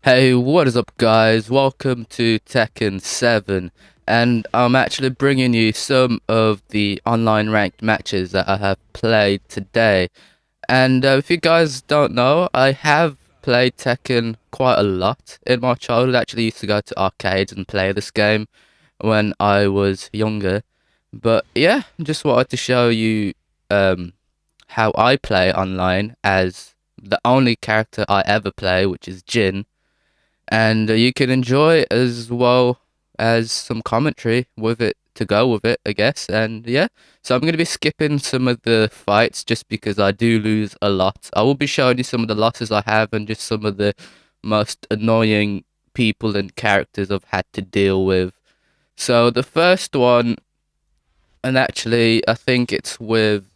Hey, what is up, guys? Welcome to Tekken 7, and I'm actually bringing you some of the online ranked matches that I have played today. And if you guys don't know, I have played Tekken quite a lot in my childhood. I actually used to go to arcades and play this game when I was younger. But yeah, just wanted to show you um, how I play online as the only character I ever play, which is Jin, and you can enjoy as well as some commentary with it to go with it, I guess. And yeah, so I'm going to be skipping some of the fights just because I do lose a lot. I will be showing you some of the losses I have and just some of the most annoying people and characters I've had to deal with. So the first one, and actually I think it's with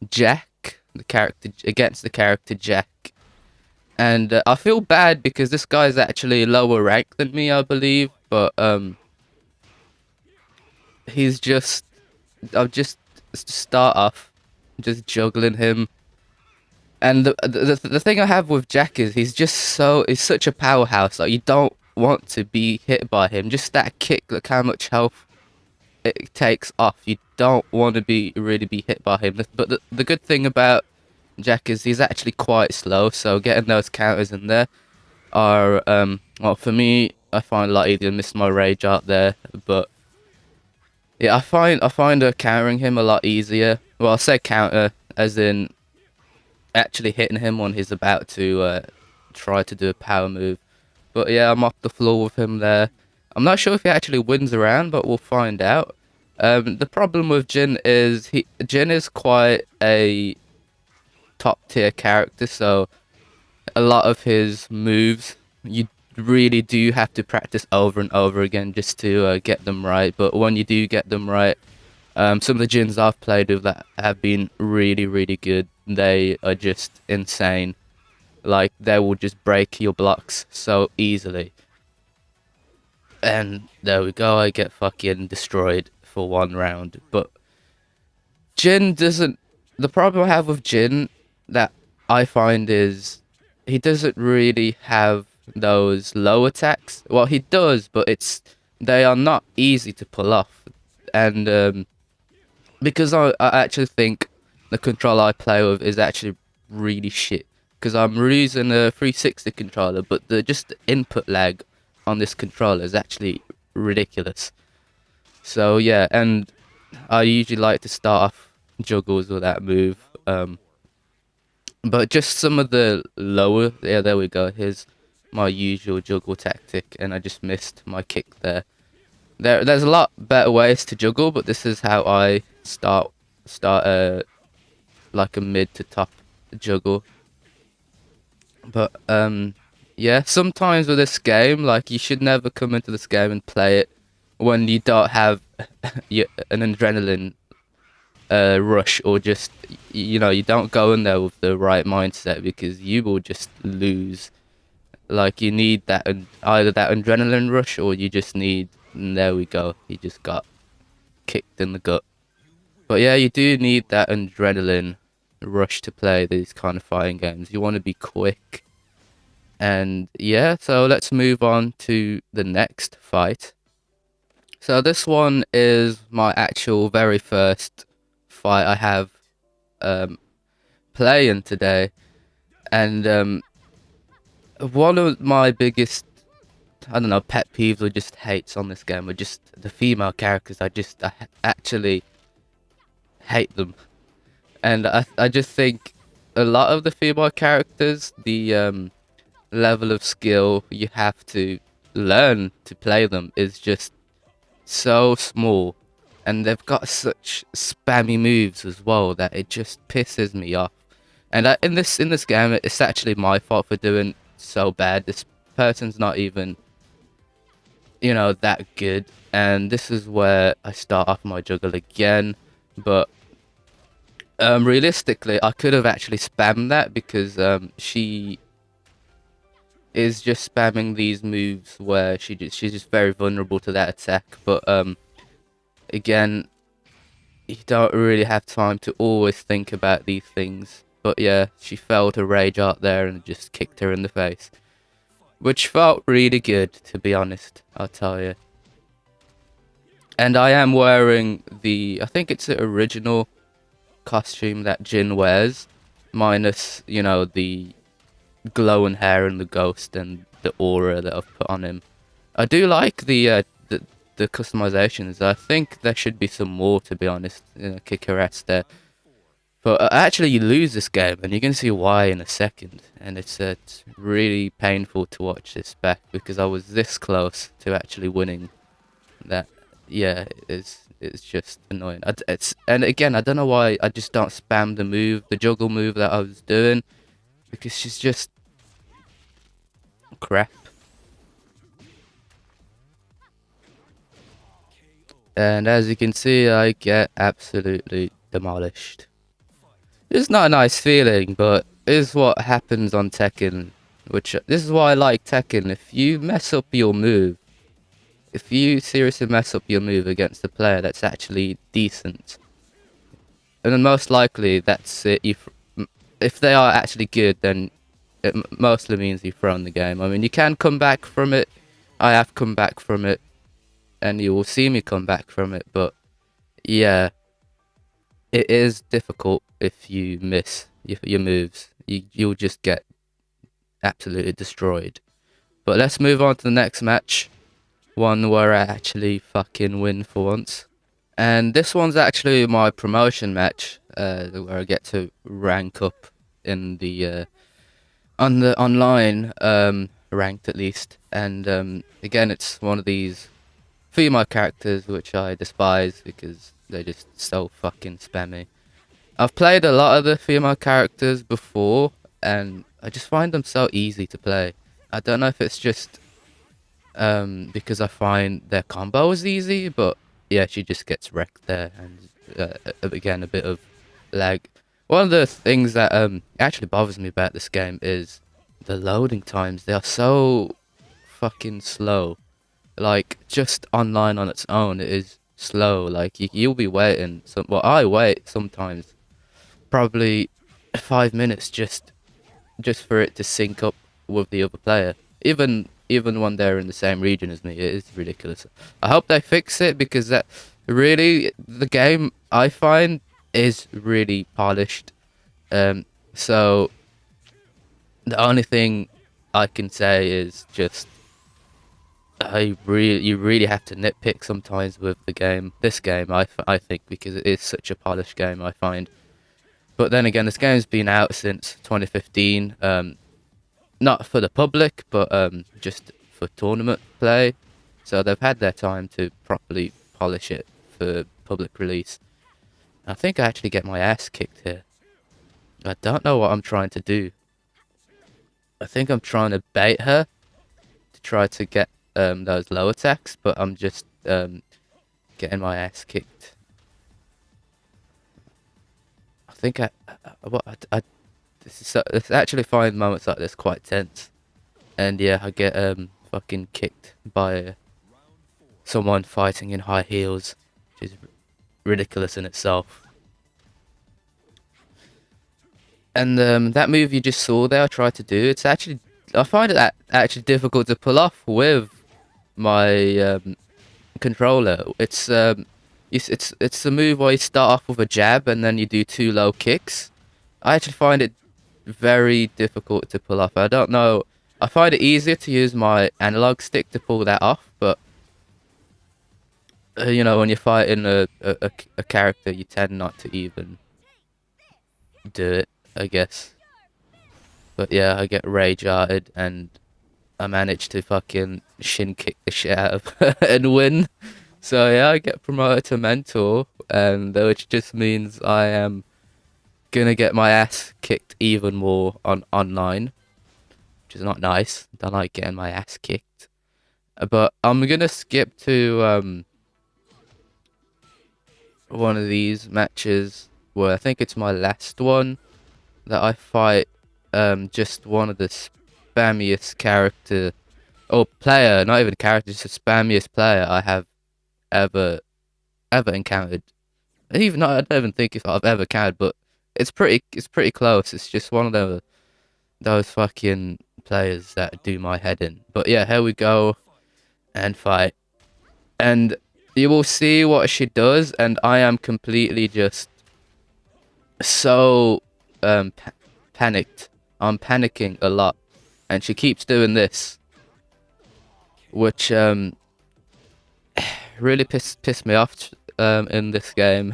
Jack, the character against the character Jack. And I feel bad because this guy's actually lower rank than me, I believe. But he's just, I'll just start off just juggling him. And the thing I have with Jack is he's such a powerhouse. Like, you don't want to be hit by him. Just that kick, look how much health it takes off. You don't want to really be hit by him. But the good thing about Jack is he's actually quite slow. So getting those counters in there are well, for me, I find a lot easier. Miss my rage out there, but yeah, I find countering him a lot easier. Well, I say counter as in actually hitting him when he's about to try to do a power move. But yeah, I'm off the floor with him there. I'm not sure if he actually wins around, but we'll find out. The problem with Jin is quite a top tier character, so a lot of his moves you really do have to practice over and over again just to get them right. But when you do get them right, some of the Jins I've played with that have been really, really good. They are just insane. Like, they will just break your blocks so easily. And there we go, I get fucking destroyed for one round. But Jin doesn't. The problem I have with Jin that I find is he doesn't really have those low attacks. Well, he does, but they are not easy to pull off. And because I actually think the controller I play with is actually really shit. Because I'm using a 360 controller, but the input lag on this controller is actually ridiculous. So yeah, and I usually like to start off juggles with that move. But just some of the lower, yeah, there we go. Here's my usual juggle tactic, and I just missed my kick there. There's a lot better ways to juggle, but this is how I start like a mid to top juggle. But yeah, sometimes with this game, like, you should never come into this game and play it when you don't have an adrenaline rush, or just, you don't go in there with the right mindset, because you will just lose. Like, you need that, either that adrenaline rush, or you just need, and there we go, he just got kicked in the gut. But yeah, you do need that adrenaline rush to play these kind of fighting games. You want to be quick. And yeah, so let's move on to the next fight. So this one is my actual very first fight I have playing today. And one of my biggest, I don't know, pet peeves or just hates on this game are just the female characters. I actually hate them. And I just think a lot of the female characters, the level of skill you have to learn to play them is just so small, and they've got such spammy moves as well that it just pisses me off. And in this game, it's actually my fault for doing so bad. This person's not even, that good, and this is where I start off my juggle again. But realistically, I could have actually spammed that, because she is just spamming these moves where she's just very vulnerable to that attack. But again, you don't really have time to always think about these things. But yeah, she felt a rage out there and just kicked her in the face. which felt really good, to be honest, I'll tell you. And I am wearing I think it's the original costume that Jin wears, minus, the glowing hair and the ghost and the aura that I've put on him. I do like the customizations. I think there should be some more, to be honest. Kick your ass there. But actually, you lose this game, and you're gonna see why in a second. And it's really painful to watch this back because I was this close to actually winning. That, yeah, it's just annoying. And again, I don't know why I just don't spam the juggle move that I was doing, because she's just crap. And as you can see, I get absolutely demolished. It's not a nice feeling, but it's what happens on Tekken. This is why I like Tekken. If you mess up your move, if you seriously mess up your move against a player that's actually decent, and then most likely that's it. If they are actually good, then it mostly means you've thrown the game. I mean, you can come back from it. I have come back from it, and you will see me come back from it. But yeah, it is difficult if you miss your moves. You'll just get absolutely destroyed. But let's move on to the next match. One where I actually fucking win for once. And this one's actually my promotion match, where I get to rank up in the online ranked at least. And again, it's one of these female characters which I despise because they're just so fucking spammy. I've played a lot of the female characters before, and I just find them so easy to play. I don't know if it's just because I find their combos easy, but yeah, she just gets wrecked there, and again, a bit of lag. One of the things that actually bothers me about this game is the loading times. They are so fucking slow. Like, just online on its own, it is slow. Like, you'll be waiting. Well, I wait sometimes, probably 5 minutes just for it to sync up with the other player. Even when they're in the same region as me, it is ridiculous. I hope they fix it, because that really, the game I find is really polished. So the only thing I can say is just you really have to nitpick sometimes with the game. This game, I think, because it is such a polished game, I find. But then again, this game's been out since 2015. Not for the public, but just for tournament play. So they've had their time to properly polish it for public release. I think I actually get my ass kicked here. I don't know what I'm trying to do. I think I'm trying to bait her to try to get those low attacks, but I'm just getting my ass kicked. I think this actually find moments like this quite tense, and yeah, I get fucking kicked by someone fighting in high heels, which is ridiculous in itself. And that move you just saw there, I tried to do. I find it actually difficult to pull off with my controller. It's the move where you start off with a jab and then you do 2 low kicks. I actually find it very difficult to pull off. I don't know. I find it easier to use my analog stick to pull that off, but when you're fighting a character, you tend not to even do it, I guess. But yeah, I get rage-arted, and I manage to fucking shin kick the shit out of her and win. So yeah, I get promoted to mentor, and which just means I am gonna get my ass kicked even more online, which is not nice. I don't like getting my ass kicked. But I'm gonna skip to one of these matches where I think it's my last one that I fight just one of the spammiest character or player, not even character, just the spammiest player I have ever encountered. I don't even think if I've ever encountered, but it's pretty close. It's just one of those fucking players that do my head in. But yeah, here we go and fight. And you will see what she does, and I am completely just so panicked. I'm panicking a lot, and she keeps doing this, which really pissed me off in this game.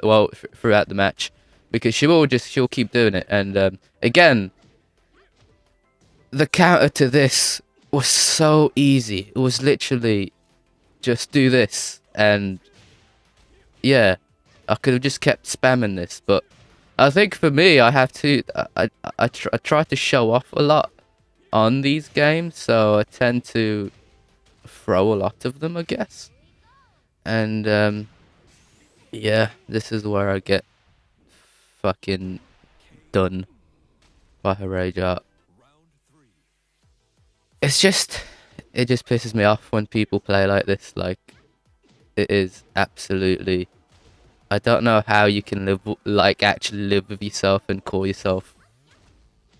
Well, throughout the match, because she'll keep doing it, and again, the counter to this was so easy. It was literally just do this, and yeah, I could have just kept spamming this, but I think for me, I have to. I try to show off a lot on these games, so I tend to throw a lot of them, I guess. And yeah, this is where I get fucking done by her rage art. It just pisses me off when people play like this. Like, it is absolutely. I don't know how you can actually live with yourself and call yourself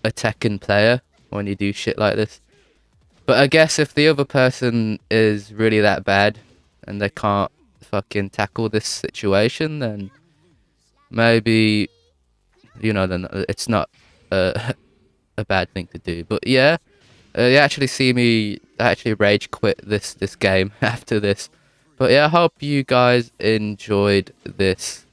a Tekken player when you do shit like this. But I guess if the other person is really that bad and they can't fucking tackle this situation, then maybe, then it's not a bad thing to do. But yeah, you actually see me actually rage quit this game after this. But yeah, I hope you guys enjoyed this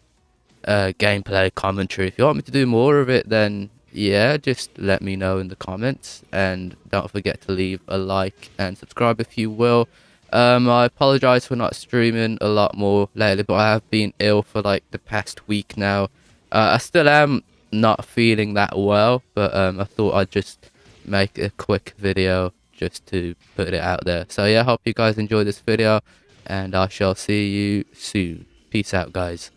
gameplay commentary. If you want me to do more of it, then yeah, just let me know in the comments, and don't forget to leave a like and subscribe if you will. I apologize for not streaming a lot more lately, but I have been ill for like the past week now. I still am not feeling that well, but I thought I'd just make a quick video just to put it out there. So yeah, hope you guys enjoyed this video, and I shall see you soon. Peace out, guys.